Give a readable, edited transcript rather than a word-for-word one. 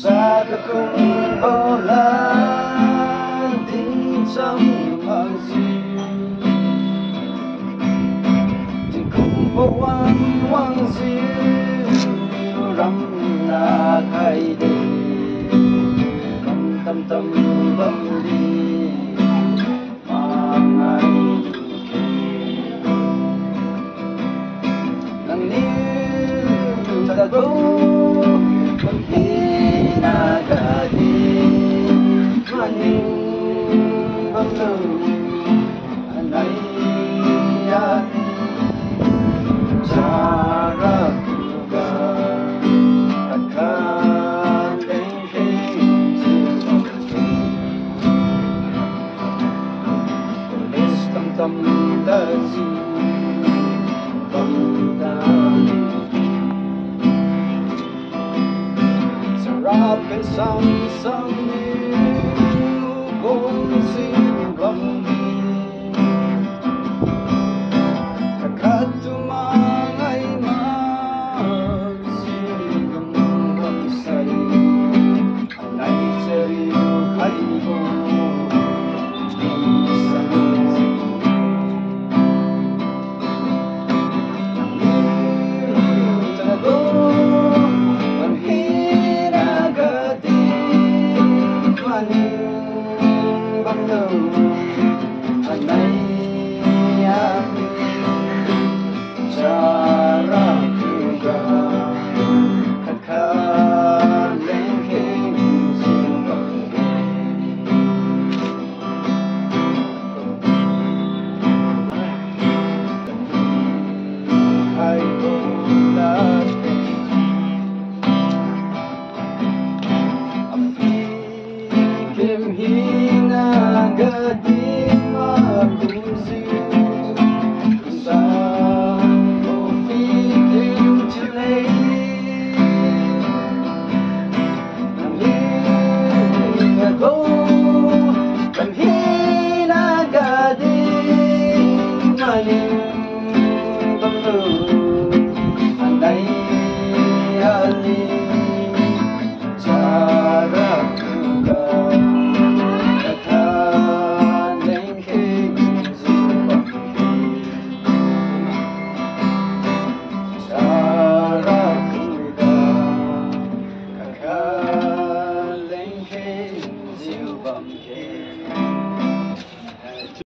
Sa kakung olan tình trong hoàng diệu tình cùng phố quan hoàng diệu rắm là khai đi tâm tâm bấm đi mà ngày nắng níu ta đâu tâm ta gì tâm ta sarap cái sông sông vốn xin lòng kakat tumangay magsigang bansay anay seriyo kayo anay